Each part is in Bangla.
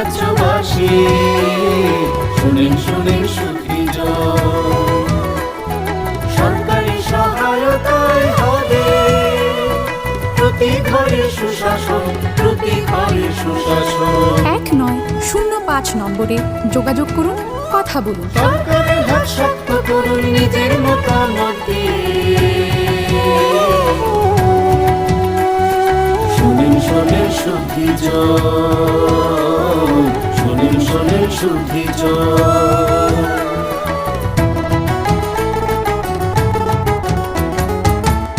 রাজ্যবাসী শুনেন শুনেন সুখীজন সরকারি সহায়তায় হবে প্রতি ঘরে সুশাসন প্রতি ঘরে সুশাসন 1905 নম্বরে যোগাযোগ করুন কথা বলুন সরকারের হাত শক্ত করুন নিজের মতামত দিয়ে শুনেন শুনেন সুখীজন শুনেন শুনেন সুখীজন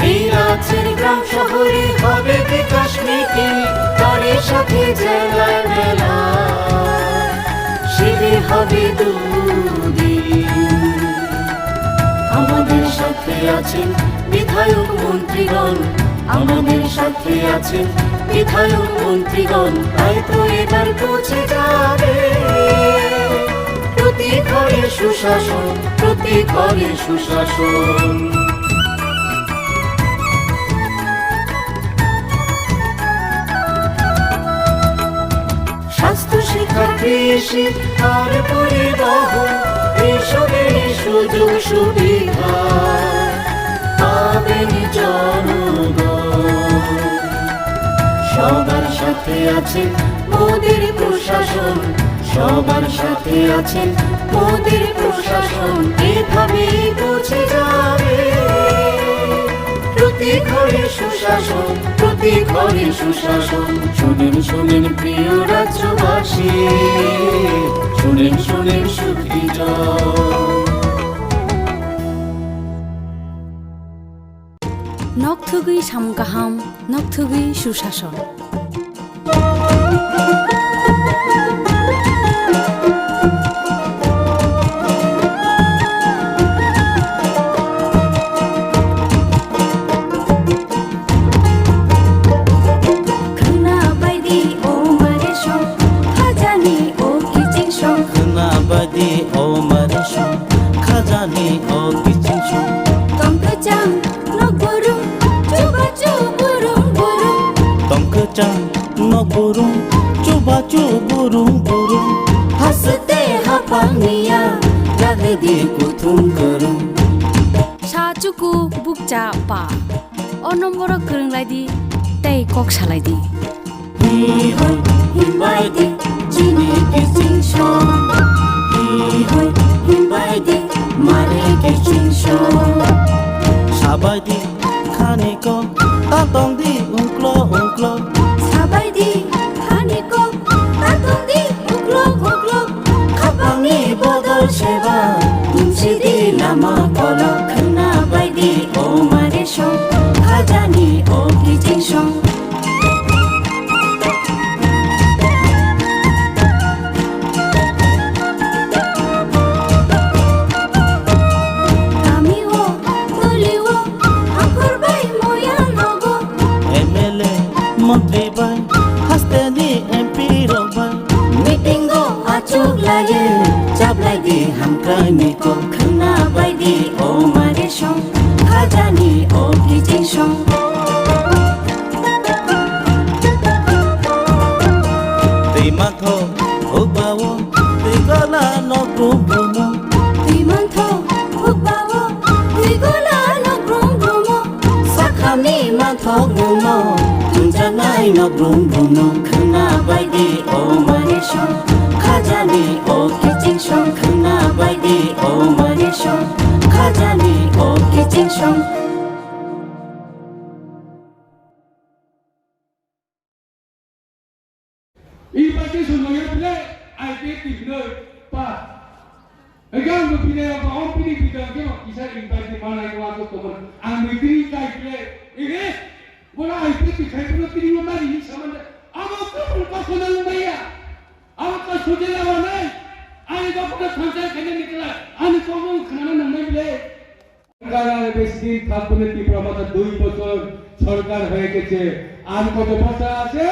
এই রাজ্যের গ্রাম শহরে হবে বিকাশ মিটিং তারই সাথে জেলায় মেলা শিবির হবে দুদিন আমাদের সাথে আছেন বিধায়ক মন্ত্রীগণ আমাদের সাথে আছেন বিধায়ক মন্ত্রীগণ তাই তো এবার পৌঁছে যাবে প্রতি ঘরে সুশাসন প্রতি ঘরে সুশাসন স্বাস্থ্য শিক্ষা কৃষি আর পরিবহন এসবের সুযোগ সুবিধা পাবেন জনগণ সবার সাথে আছেন মোদের প্রশাসন সবার সাথে আছেন মোদের প্রশাসন এভাবেই পৌঁছে যাবে প্রতি ঘরে সুশাসন প্রতি ঘরে সুশাসন শুনেন শুনেন প্রিয় রাজ্যবাসী শুনেন শুনেন সুখীজন নকথুগুই সামগাহাম নকথুগুই সুশাসন burung coba burung burung hasete hapangnia lagi di kutum kerung sacuku bukca pa o nomboro kerunglai di tei kok salai di hi hoi himbai di chini kissing show hi hoi himbai di mare kissing show sabai di khani ko tatong di ungklo ungklo sabai di khani ko tatong di ungklo ungklo khapangni bodol seba tumsi di lama kolo khna bai di o mare shong khajani o kissing show Hamkani ko khna bai di o mare shong khajani o kissing shong Tei matho ubawo tei gola no grumo Tei matho ubawo tei gola no grumo Sakhami matho grumo tunjanai no grumo khna bai di o mare shong khajani o kissing shong khna bai di o mare shong khajani o kissing shong Ibagi semuanya pilih, IP pilih pak. Agam tu pilih apa? Om pilih pilih apa? Kisah ibagi mana itu aku teman. Ambil pilih kau pilih. Ini, bola IP pilih pilih mana ini sama. Amak tu pun kenal dia. Amak tu sudah lama ni. Ani tu pun sanjay kena nikla. Ani tu pun kenal nama pilih. Sekarang besin থাকবে ত্রিপুরা মাত্র 2 বছর সরকার হয়ে গেছে আর কত বছর আছে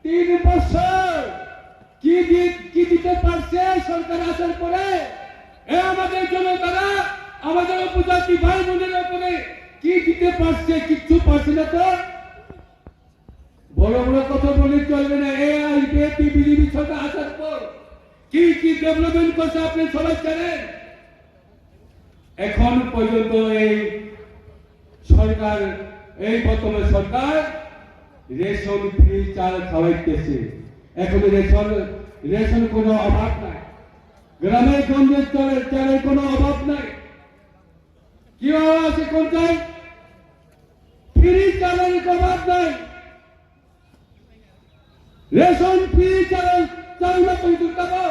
3 বছর কি দিতে পারছে সরকার আসার পরে আমাদের জনতারা আমাদের উপজাতি ভাই বোনের উপরে কি দিতে পারছে কিছু পারছে না তো বড় বড় কথা বলে চলবে না। AIPFT বিজেপি সরকার আসার পর কি কি ডেভেলপমেন্ট করছে আপনি সবাই জানেন। এখন পর্যন্ত এই সরকার, এই বর্তমান সরকার রেশন ফ্রি চাল খাওয়াইতেছে। এখন রেশন কোনো অভাব নাই, গ্রামে গঞ্জে চালের কোনো অভাব নাই। কি আছে কোনটাই ফ্রি চালের অভাব নাই, রেশন ফ্রি চাল না পর্যন্ত পাবো।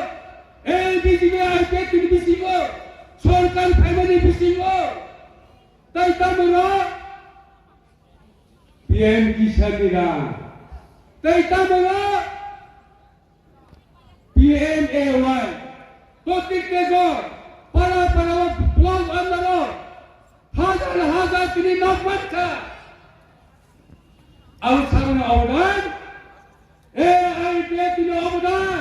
এই বিজেপি আইপিএফটি বিসিব সরকার ফ্যামিলি বিসিব তাই তামরা PM কিষাণ নিরাম তাই তামরা PMAY প্রত্যেকটা ঘর পাড়া পাড়া ব্লক আন্দোলন হাজার হাজার তিনি নকবাচ্ছা আর সামনে অবদান AIPFT অবদান।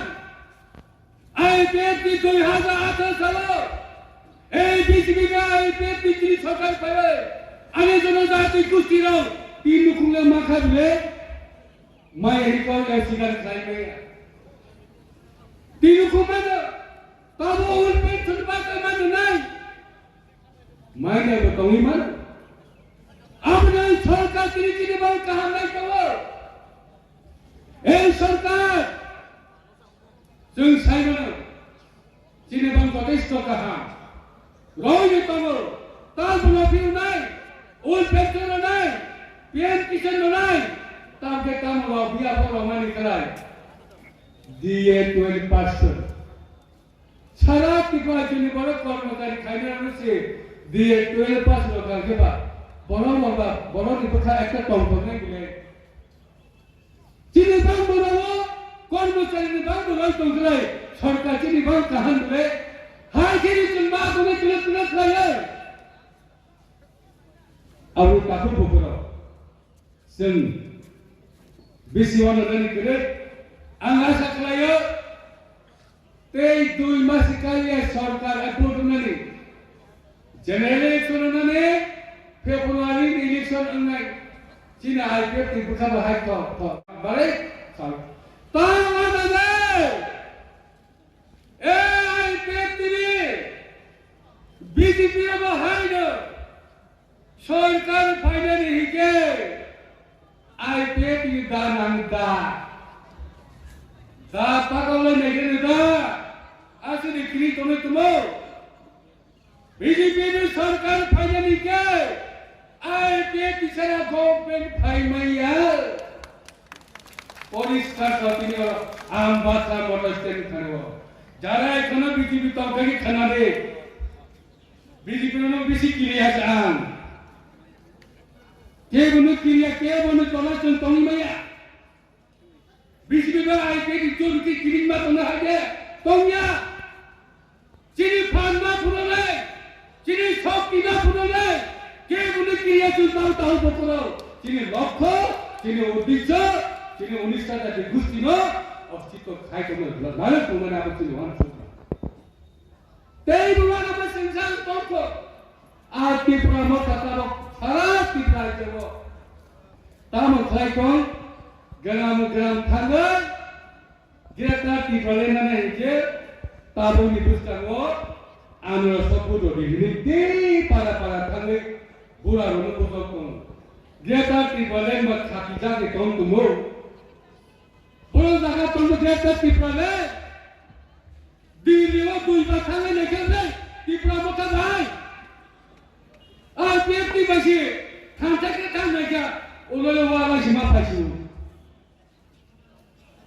আইপিএফটি 2018 সালে এই বিজেপি আইপিএফটি তিনি সরকার পাবে আগে জনজাতি গোষ্ঠীর তিন খুলে মাখা দিলে মাই রিকল এসিগার খাইবে তিন খুলে তবে ওর পেট ছোটবাতে মানে নাই মাই দেব তুমি মান আপনি সরকার তিনি তিনি বল কাহা নাই পাবো। এই সরকার जों साइबोनो जिनेबां যথেষ্ট কাহা রয়ে তব তার বলফিউ নাই ওল পেট্রোল নাই PM কিষাণ নাই তাকে কাম বিয়া বড় মানি করায় দিয়ে 12% সারা ত্রিপুরা জন্য বড় কর্মচারী খাইনা রয়েছে দিয়ে 12% কাকে বা বড় নিপক্ষা একটা টম্পক নাই বলে জিনেবাং বড় কর্মচারী বান্ধব রয়েছে সরকার যিনি বাং কাহান বলে হাই গিরি চুনবা তুমি তুলে খাইলে আর কাকু বকর जों बेसेबां नानि करे आं आसा खालायो तै 2 मास कालिया सरकार एप्रुभ नानि जेनेरेल इलेक्शन नानि फेब्रुवारि इलेक्शन अंनाय जिना आइपिएफटी बुखाबा हाय थ बारे तांगानानै AIPFटी बीजेपी अब हायनो सरकार फाइनाली हिके आइपिएफटी दानां दा पागल नेगेन दा आसि क्री तमे तुमो बीजेपी सरकार फाइनाली के आइपिएफटी सारा गवर्नमेंट फाइमाया পরিষ্কার সতিনি আমবাসা মটস্টেন খানো যারা এখনো বিজেপি তরকারি খানা রে বিজেপি নো বেশি ক্রিয়া চান কে বনু চলাচল তনি মাইয়া বিজেপি বা আইপিএফটি চুরকি কিরিমা তনা হাগে তনিয়া চিনি ফান্ডা ফুরলে চিনি শক্তি না ফুরলে কে বনু ক্রিয়া চুলতাও তাও বকরো চিনি লক্ষ্য চিনি উদ্দেশ্য যিনি 19টা জাতি গোষ্ঠী ন অস্তিত্ব খাইতে মানে তোমার আবশ্যক হন তেই বুড়া নামে সংসার তর্ক আর ত্রিপুরা মতাতার সারা ত্রিপুরা যাব তাম খাইকন গ্রাম থাঙ্গা যেটা ত্রিপুরা নামে যে তাবুনি বুঝতাগো আমরা সবুজ দিদি পারা থাঙ্গে বুড়া রনো বুঝক যেটা ত্রিপুরা মত খাতি জাগে তম তুমো বড় জায়গা তোমরা যেটা ত্রিপুরা দিল্লিও 2 বার থাঙ্গে নেখেলে ত্রিপুরা মতা ভাই আইপিএফটি বাসি থামটাকে থাম নাইকা ওললে ওয়ালা সীমা পাইছি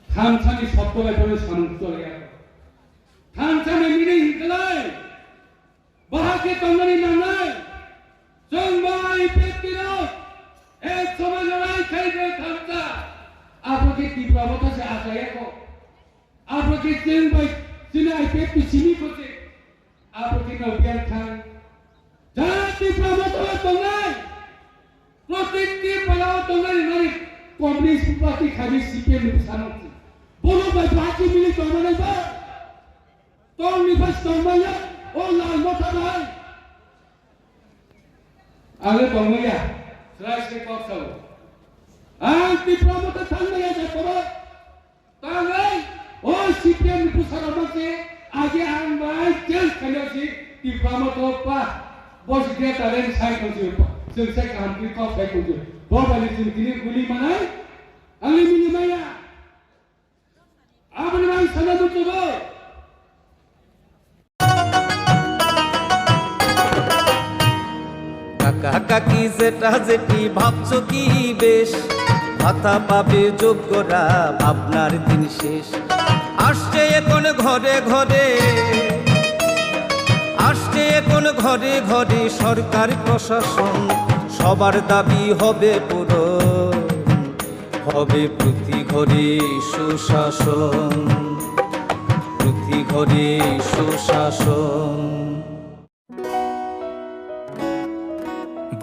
থামছানি সত্তরে পরে সামনে চলে গেল থামছানি মিলে হিকলাই বাহাকে তঙ্গনি নানাই জংবা আইপিএফটি নো এক সময় লড়াই খাইবে থামতা आपके ত্রিপুরা মতা से आशा को आपके चेन भाई जिन्हें आईपीएफटी चिनी को से आपके नौबियान खान जहाँ ত্রিপুরা মতা तो नहीं प्रत्येक के पलाव तो नहीं हमारी कम्युनिस्ट पार्टी खाली सीपीएम नुकसान होती बोलो भाई बाकी मिली तो हमारे बात तो निफास तो हमारे और लाल मता भाई आगे तो हमारे राष्ट्रीय पक्ष हो ত্রিপুরা মতো থাকলে দেখো তাহলে ও সিপিএম পুসারা মাসে আগে আমরা জেল খেলেছি ত্রিপুরা মতো পা বস দিয়ে তাদের সাইকেল ছিল selesai hampir kau baik itu. Bawa balik sini beli mana? Ali beli mana? Apa nama sana tu coba? কাকা কাকি যেটা যেটি ভাবছো কি বেশ ভাতা পাবে যোগ্যরা ভাবনার দিন শেষ আসছে এখন ঘরে ঘরে আসছে এখন ঘরে ঘরে সরকার প্রশাসন সবার দাবি হবে পূরণ হবে প্রতি ঘরে সুশাসন প্রতি ঘরে সুশাসন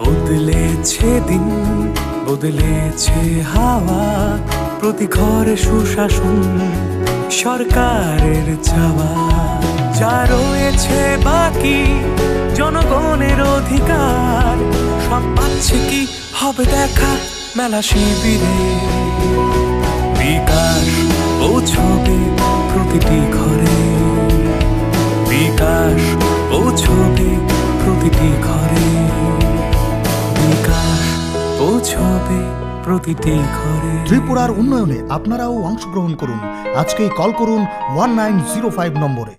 বদলেছে দিন বদলেছে হাওয়া প্রতি ঘরে সুশাসন সরকারের চাওয়া যা রয়েছে বাকি জনগণের অধিকার সব পাচ্ছে কি হবে দেখা মেলা শিবিরে বিকাশ পৌঁছবে প্রতিটি ঘরে বিকাশ পৌঁছবে প্রতিটি ঘরে বিকাশ পৌঁছবে প্রতিটি ঘরে। ত্রিপুরার উন্নয়নে আপনারাও অংশগ্রহণ করুন। আজকেই কল করুন 1905 নম্বরে।